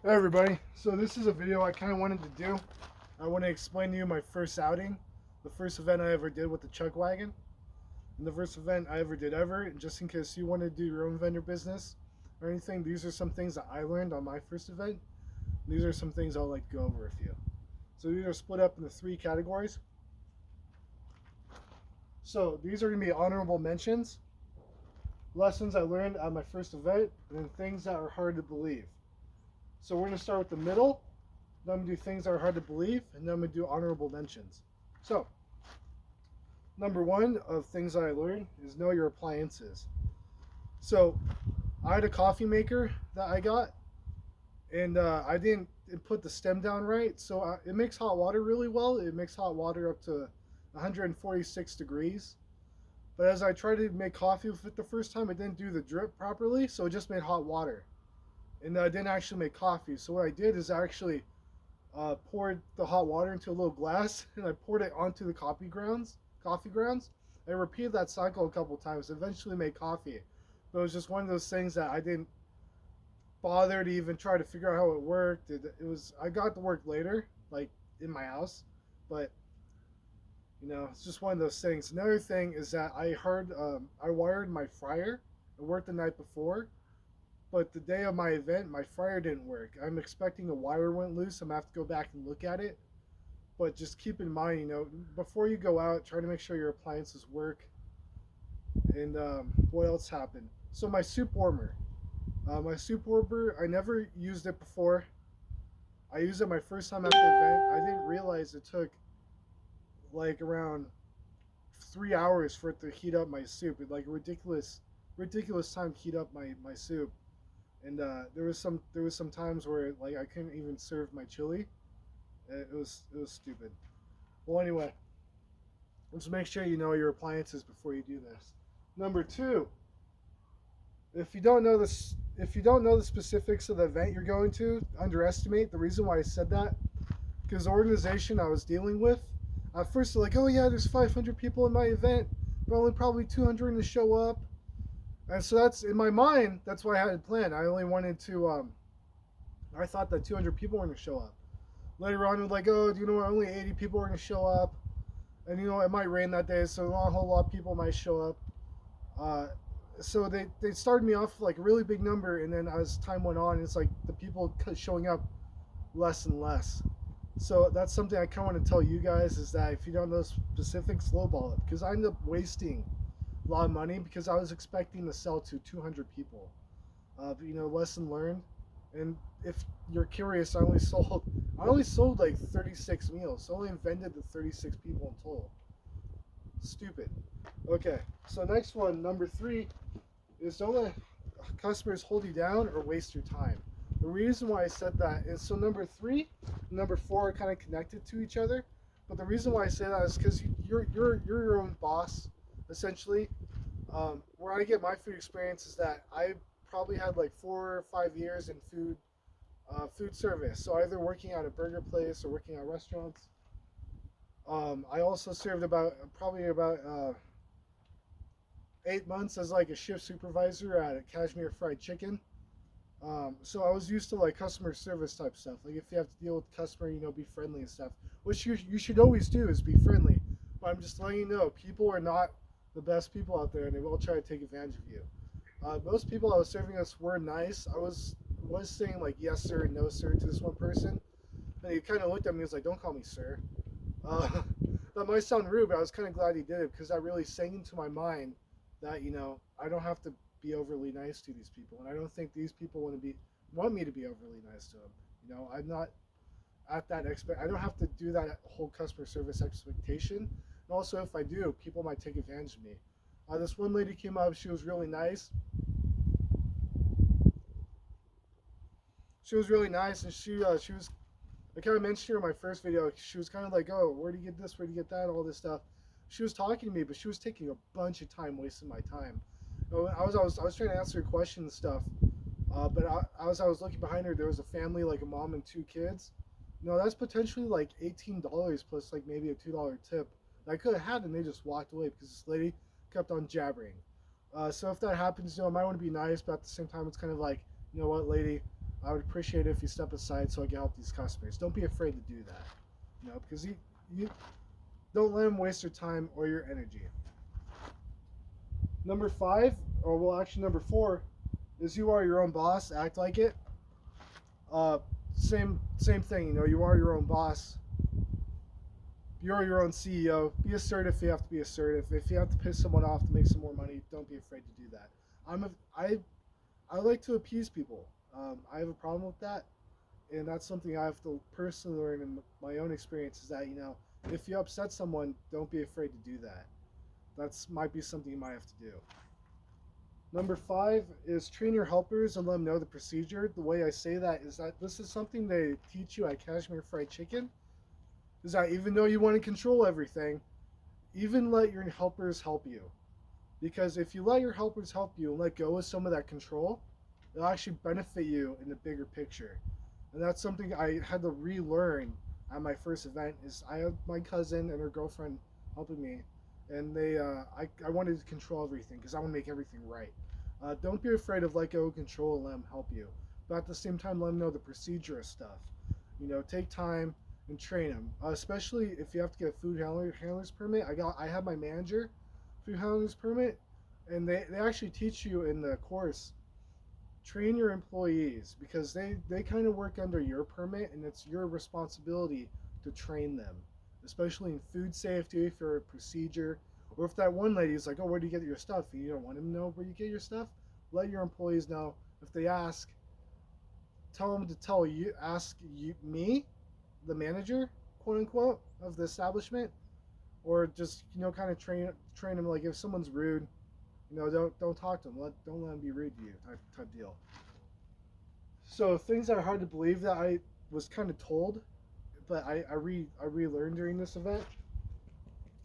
Hey everybody, so this is a video I kind of wanted to do. I want to explain to you my first outing, the first event I ever did with the Chuckwagon, and the first event I ever did ever. And just in case you want to do your own vendor business or anything, these are some things that I learned on my first event. These are some things I'll like to go over with you. So these are split up into three categories. So these are going to be honorable mentions, lessons I learned on my first event, and then things that are hard to believe. So we're going to start with the middle. Then I'm going to do things that are hard to believe, and then I'm going to do honorable mentions. So, number one of things that I learned is know your appliances. So, I had a coffee maker that I got, and I didn't put the stem down right. So, it makes hot water really well. It makes hot water up to 146 degrees. But as I tried to make coffee with it the first time, it didn't do the drip properly, so it just made hot water. And I didn't actually make coffee. So, what I did is I actually poured the hot water into a little glass and I poured it onto the coffee grounds. I repeated that cycle a couple times. Eventually made coffee, but it was just one of those things that I didn't bother to even try to figure out how it worked. It was I got to work later, like in my house, but it's just one of those things. Another thing is that I wired my fryer. I worked the night before, but the day of my event, my fryer didn't work. I'm expecting a wire went loose. I'm gonna have to go back and look at it. But just keep in mind, before you go out, try to make sure your appliances work. And what else happened? So my soup warmer, I never used it before. I used it my first time at the event. I didn't realize it took like around 3 hours for it to heat up my soup. It like ridiculous time to heat up my soup. And there was some times where like I couldn't even serve my chili. It was stupid. Well, anyway, let's make sure you know your appliances before you do this. Number two, if you don't know the specifics of the event you're going to, underestimate the reason why I said that. Because the organization I was dealing with, at first they're like, oh yeah, there's 500 people in my event, but only probably 200 to show up. And so that's in my mind. That's why I had it planned. I only wanted to. I thought that 200 people were going to show up. Later on, it was like, oh, do you know what? Only 80 people are going to show up, and it might rain that day, so not a whole lot of people might show up. Uh, so they started me off like a really big number, and then as time went on, it's like the people showing up less and less. So that's something I kind of want to tell you guys is that if you don't know specifics, lowball it, because I ended up wasting a lot of money because I was expecting to sell to 200 people. But lesson learned. And if you're curious, I only sold like 36 meals. So I only invented the 36 people in total. Stupid. Okay, so next one, number three, is don't let customers hold you down or waste your time. The reason why I said that is so number three, and number four are kind of connected to each other. But the reason why I say that is because you're your own boss, essentially. Where I get my food experience is that I probably had like 4 or 5 years in food service. So either working at a burger place or working at restaurants. I also served probably about 8 months as like a shift supervisor at a Cashmere Fried Chicken. So I was used to like customer service type stuff. Like if you have to deal with the customer, be friendly and stuff. Which you should always do is be friendly. But I'm just letting you know, people are not the best people out there, and they will try to take advantage of you. Most people I was serving us were nice. I was saying like yes sir and no sir to this one person, and he kind of looked at me and was like, "Don't call me sir." Uh, that might sound rude, but I was kind of glad he did it because that really sank into my mind that I don't have to be overly nice to these people, and I don't think these people want me to be overly nice to them. I'm not at that expect. I don't have to do that whole customer service expectation. And also, if I do, people might take advantage of me. This one lady came up. She was really nice. She was really nice, and she was. I kind of mentioned her in my first video. She was kind of like, "Oh, where do you get this? Where do you get that? All this stuff." She was talking to me, but she was taking a bunch of time, wasting my time. I was trying to answer her questions and stuff, but as I was looking behind her, there was a family, like a mom and two kids. That's potentially like $18 plus like maybe a $2 tip that I could have had, and they just walked away because this lady kept on jabbering. So if that happens, I might want to be nice, but at the same time, it's kind of like, you know what, lady, I would appreciate it if you step aside so I can help these customers. Don't be afraid to do that, because you don't let them waste their time or your energy. Number five, or well, actually number four, is you are your own boss. Act like it. Uh, same thing. You are your own boss. You're your own CEO. Be assertive if you have to be assertive. If you have to piss someone off to make some more money, don't be afraid to do that. I'm a, I like to appease people. I have a problem with that, and that's something I have to personally learn in my own experience. Is that if you upset someone, don't be afraid to do that. That's might be something you might have to do. Number five is train your helpers and let them know the procedure. The way I say that is that this is something they teach you at Kashmir Fried Chicken. Is that even though you want to control everything, even let your helpers help you. Because if you let your helpers help you and let go of some of that control, it'll actually benefit you in the bigger picture. And that's something I had to relearn at my first event. Is I had my cousin and her girlfriend helping me, and I wanted to control everything because I want to make everything right. Don't be afraid of let go of control and let them help you, but at the same time let them know the procedure of stuff. Take time and train them, especially if you have to get a handler's permit. I have my manager food handler's permit, and they actually teach you in the course, train your employees because they kind of work under your permit and it's your responsibility to train them, especially in food safety, if you're a procedure, or if that one lady is like, oh, where do you get your stuff, and you don't want them to know where you get your stuff, let your employees know. If they ask, tell them to ask me, the manager, quote unquote, of the establishment, or just kind of train them, like if someone's rude, don't talk to them. Don't let them be rude to you, type deal. So things that are hard to believe that I was kind of told, but I relearned during this event,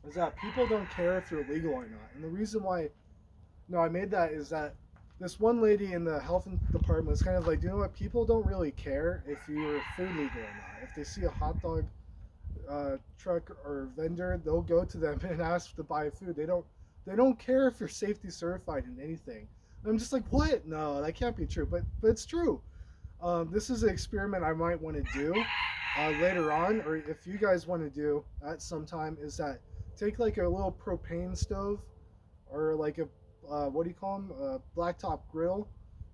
is that people don't care if you're legal or not. And the reason why I made that is that this one lady in the health department was kind of like, you know what? People don't really care if you're food legal or not. If they see a hot dog truck or vendor, they'll go to them and ask to buy food. They don't care if you're safety certified in anything. And I'm just like, what? No, that can't be true. But it's true. This is an experiment I might want to do later on, or if you guys want to do at some time, is that take like a little propane stove or like a what do you call them, a blacktop grill,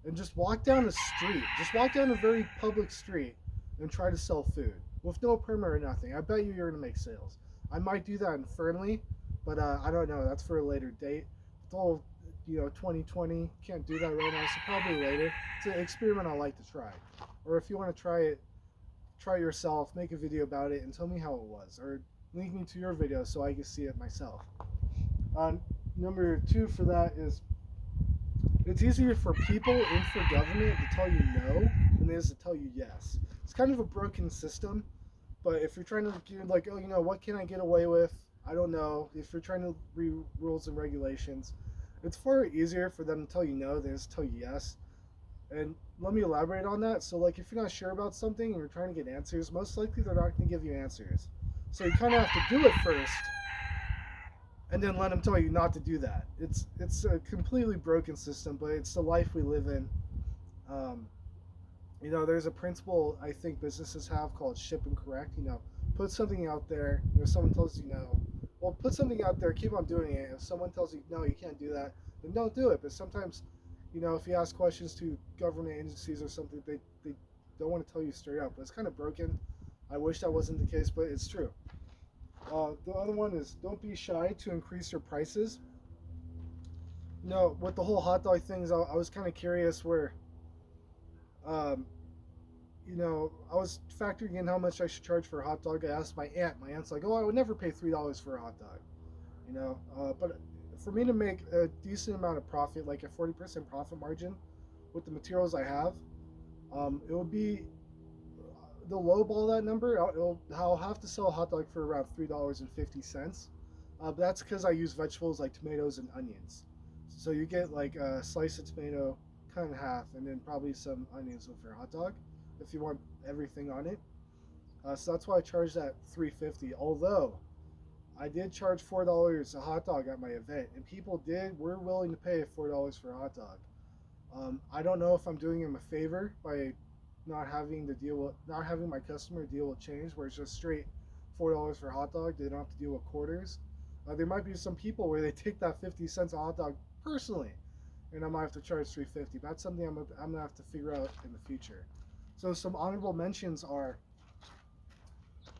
and just walk down the street. Just walk down a very public street and try to sell food with no permit or nothing. I bet you're gonna make sales. I might do that in Fernley, but I don't know. That's for a later date. It's all 2020. Can't do that right now, so probably later. It's an experiment I like to try. Or if you want to try it yourself. Make a video about it and tell me how it was, or link me to your video so I can see it myself. Number two for that is it's easier for people and for government to tell you no than it is to tell you yes. It's kind of a broken system, but if you're trying to get like, oh, what can I get away with? I don't know. If you're trying to read rules and regulations, it's far easier for them to tell you no than to tell you yes. And let me elaborate on that. So, like, if you're not sure about something and you're trying to get answers, most likely they're not going to give you answers. So you kind of have to do it first, and then let them tell you not to do that. It's a completely broken system, but it's the life we live in. Um, there's a principle I think businesses have called ship and correct. Put something out there. If someone tells you no, well, put something out there. Keep on doing it. If someone tells you no, you can't do that, then don't do it. But sometimes, if you ask questions to government agencies or something, they don't want to tell you straight up. But it's kind of broken. I wish that wasn't the case, but it's true. The other one is don't be shy to increase your prices. With the whole hot dog things, I was kind of curious where, um, I was factoring in how much I should charge for a hot dog. I asked my aunt. My aunt's like, oh, I would never pay $3 for a hot dog. But for me to make a decent amount of profit, like a 40% profit margin with the materials I have, it would be the lowball that number. I'll have to sell a hot dog for around $3.50. But that's because I use vegetables like tomatoes and onions. So you get like a slice of tomato cut in half, and then probably some onions with your hot dog, if you want everything on it. So that's why I charged that $3.50. Although I did charge $4 a hot dog at my event, and people were willing to pay $4 for a hot dog. I don't know if I'm doing them a favor by not having my customer deal with change where it's just straight $4 for a hot dog. They don't have to deal with quarters. There might be some people where they take that 50 cents a hot dog personally, and I might have to charge 350. That's something I'm gonna have to figure out in the future. So some honorable mentions are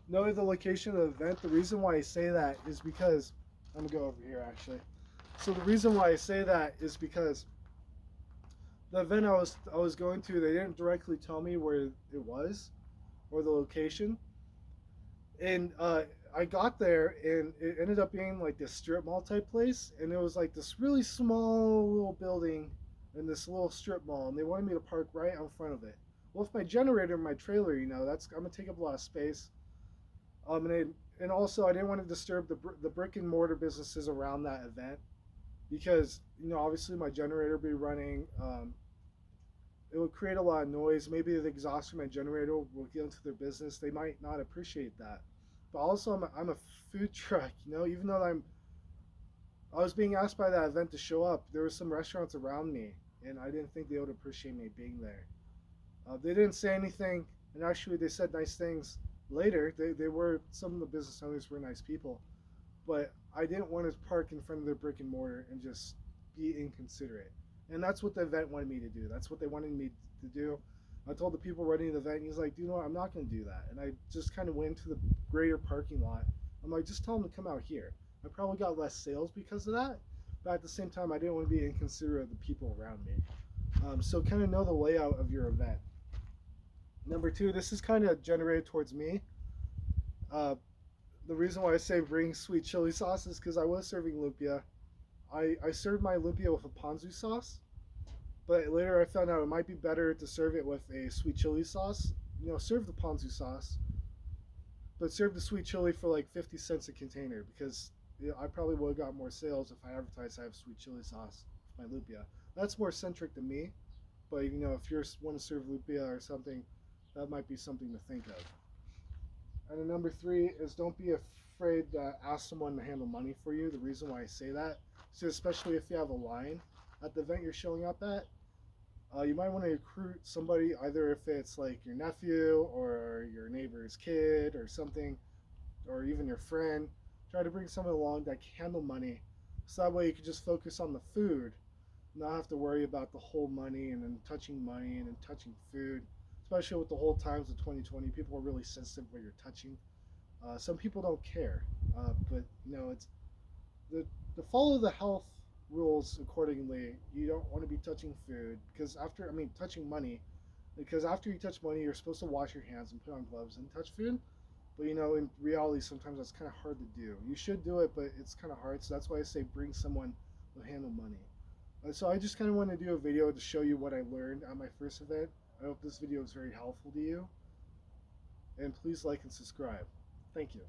knowing the location of the event. The reason why I say that is because I'm gonna go over here actually. So the reason why I say that is because the event I was going to, they didn't directly tell me where it was or the location, and I got there and it ended up being like this strip mall type place, and it was like this really small little building in this little strip mall, and they wanted me to park right in front of it. Well, with my generator and my trailer, that's I'm gonna take up a lot of space. And also I didn't want to disturb the brick and mortar businesses around that event because obviously my generator would be running. It would create a lot of noise. Maybe the exhaust from my generator will get into their business. They might not appreciate that. But also, I'm a food truck. Even though I was being asked by that event to show up, there were some restaurants around me, and I didn't think they would appreciate me being there. They didn't say anything, and actually, they said nice things later. They were some of the business owners were nice people, but I didn't want to park in front of their brick and mortar and just be inconsiderate. And that's what the event wanted me to do. That's what they wanted me to do. I told the people running the event, and he's like, what? I'm not going to do that. And I just kind of went into the greater parking lot. I'm like, just tell them to come out here. I probably got less sales because of that. But at the same time, I didn't want to be inconsiderate of the people around me. So kind of know the layout of your event. Number two, this is kind of generated towards me. Uh, the reason why I say bring sweet chili sauce is because I was serving lumpia. I served my lumpia with a ponzu sauce, but later I found out it might be better to serve it with a sweet chili sauce. Serve the ponzu sauce, but serve the sweet chili for like 50 cents a container because I probably would have got more sales if I advertised I have sweet chili sauce with my lumpia. That's more centric to me, but if you want to serve lumpia or something, that might be something to think of. And then number three is don't be afraid to ask someone to handle money for you. The reason why I say that is especially if you have a line at the event you're showing up at, you might want to recruit somebody, either if it's like your nephew or your neighbor's kid or something, or even your friend. Try to bring someone along that can handle money, so that way you can just focus on the food, not have to worry about the whole money and then touching food. Especially with the whole times of 2020, people are really sensitive where you're touching. Some people don't care, but it's the follow the health rules accordingly. You don't want to be touching food because touching money, because after you touch money, you're supposed to wash your hands and put on gloves and touch food. But in reality, sometimes that's kind of hard to do. You should do it, but it's kind of hard. So that's why I say bring someone who handle money. So I just kind of want to do a video to show you what I learned at my first event. I hope this video is very helpful to you. And please like and subscribe. Thank you.